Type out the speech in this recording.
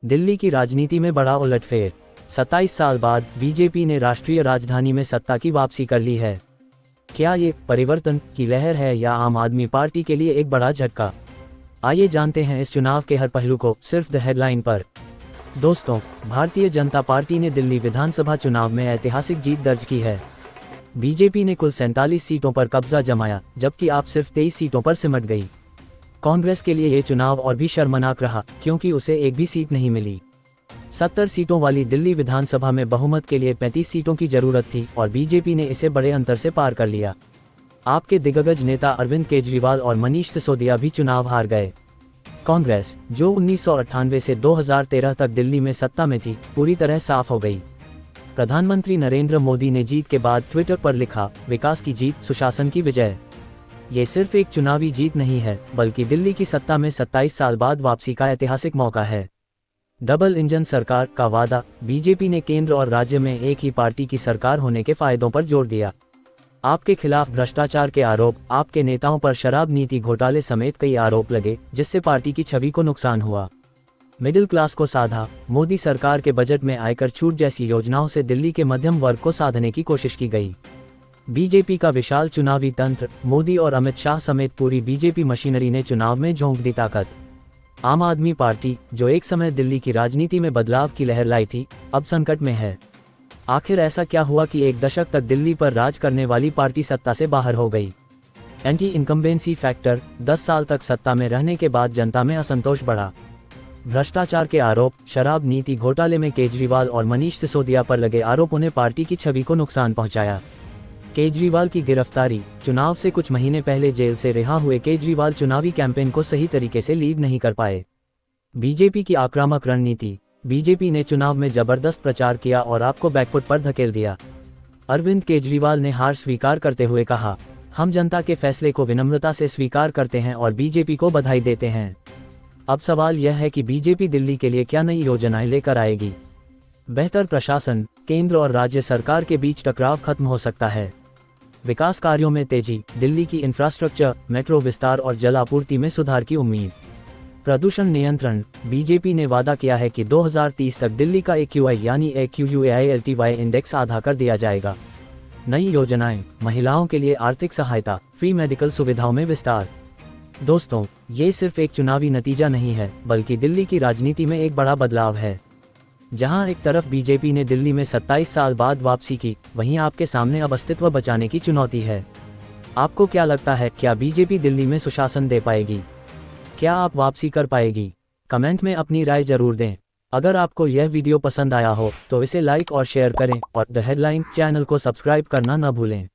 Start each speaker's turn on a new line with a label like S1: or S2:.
S1: दिल्ली की राजनीति में बड़ा उलटफेर। 27 साल बाद बीजेपी ने राष्ट्रीय राजधानी में सत्ता की वापसी कर ली है। क्या ये परिवर्तन की लहर है या आम आदमी पार्टी के लिए एक बड़ा झटका? आइए जानते हैं इस चुनाव के हर पहलू को सिर्फ द हेडलाइन पर। दोस्तों, भारतीय जनता पार्टी ने दिल्ली विधानसभा चुनाव में ऐतिहासिक जीत दर्ज की है। बीजेपी ने कुल 47 सीटों पर कब्जा जमाया, जबकि आप सिर्फ 23 सीटों पर सिमट गई। कांग्रेस के लिए ये चुनाव और भी शर्मनाक रहा, क्योंकि उसे एक भी सीट नहीं मिली। 70 सीटों वाली दिल्ली विधानसभा में बहुमत के लिए 35 सीटों की जरूरत थी और बीजेपी ने इसे बड़े अंतर से पार कर लिया। आपके दिग्गज नेता अरविंद केजरीवाल और मनीष सिसोदिया भी चुनाव हार गए। कांग्रेस, जो 1998 से 2013 तक दिल्ली में सत्ता में थी, पूरी तरह साफ हो गई। प्रधानमंत्री नरेंद्र मोदी ने जीत के बाद ट्विटर पर लिखा, विकास की जीत, सुशासन की विजय। ये सिर्फ एक चुनावी जीत नहीं है, बल्कि दिल्ली की सत्ता में 27 साल बाद वापसी का ऐतिहासिक मौका है। डबल इंजन सरकार का वादा। बीजेपी ने केंद्र और राज्य में एक ही पार्टी की सरकार होने के फायदों पर जोर दिया। आपके खिलाफ भ्रष्टाचार के आरोप, आपके नेताओं पर शराब नीति घोटाले समेत कई आरोप लगे, जिससे पार्टी की छवि को नुकसान हुआ। मिडिल क्लास को साधा। मोदी सरकार के बजट में आयकर छूट जैसी योजनाओं से दिल्ली के मध्यम वर्ग को साधने की कोशिश की गई। बीजेपी का विशाल चुनावी तंत्र। मोदी और अमित शाह समेत पूरी बीजेपी मशीनरी ने चुनाव में झोंक दी ताकत। आम आदमी पार्टी, जो एक समय दिल्ली की राजनीति में बदलाव की लहर लाई थी, अब संकट में है। आखिर ऐसा क्या हुआ कि एक दशक तक दिल्ली पर राज करने वाली पार्टी सत्ता से बाहर हो गई? Anti incumbency factor. 10 साल तक सत्ता में रहने के बाद जनता में असंतोष बढ़ा। भ्रष्टाचार के आरोप, शराब नीति घोटाले में केजरीवाल और मनीष सिसोदिया पर लगे आरोपों ने पार्टी की छवि को नुकसान पहुंचाया। केजरीवाल की गिरफ्तारी। चुनाव से कुछ महीने पहले जेल से रिहा हुए केजरीवाल चुनावी कैंपेन को सही तरीके से लीड नहीं कर पाए। बीजेपी की आक्रामक रणनीति। बीजेपी ने चुनाव में जबरदस्त प्रचार किया और आपको बैकफुट पर धकेल दिया। अरविंद केजरीवाल ने हार स्वीकार करते हुए कहा, हम जनता के फैसले को विनम्रता से स्वीकार करते हैं और बीजेपी को बधाई देते हैं। अब सवाल यह है कि बीजेपी दिल्ली के लिए क्या नई योजनाएं लेकर आएगी? बेहतर प्रशासन। केंद्र और राज्य सरकार के बीच टकराव खत्म हो सकता है। विकास कार्यों में तेजी। दिल्ली की इंफ्रास्ट्रक्चर, मेट्रो विस्तार और जल आपूर्ति में सुधार की उम्मीद। प्रदूषण नियंत्रण। बीजेपी ने वादा किया है कि 2030 तक दिल्ली का AQI यानी AQUAILTY इंडेक्स आधा कर दिया जाएगा। नई योजनाएं। महिलाओं के लिए आर्थिक सहायता, फ्री मेडिकल सुविधाओं में विस्तार। दोस्तों, ये सिर्फ एक चुनावी नतीजा नहीं है, बल्कि दिल्ली की राजनीति में एक बड़ा बदलाव है। जहां एक तरफ बीजेपी ने दिल्ली में 27 साल बाद वापसी की, वहीं आपके सामने अब अस्तित्व बचाने की चुनौती है। आपको क्या लगता है, क्या बीजेपी दिल्ली में सुशासन दे पाएगी? क्या आप वापसी कर पाएगी? कमेंट में अपनी राय जरूर दें। अगर आपको यह वीडियो पसंद आया हो तो इसे लाइक और शेयर करें और द हेडलाइन चैनल को सब्सक्राइब करना न भूलें।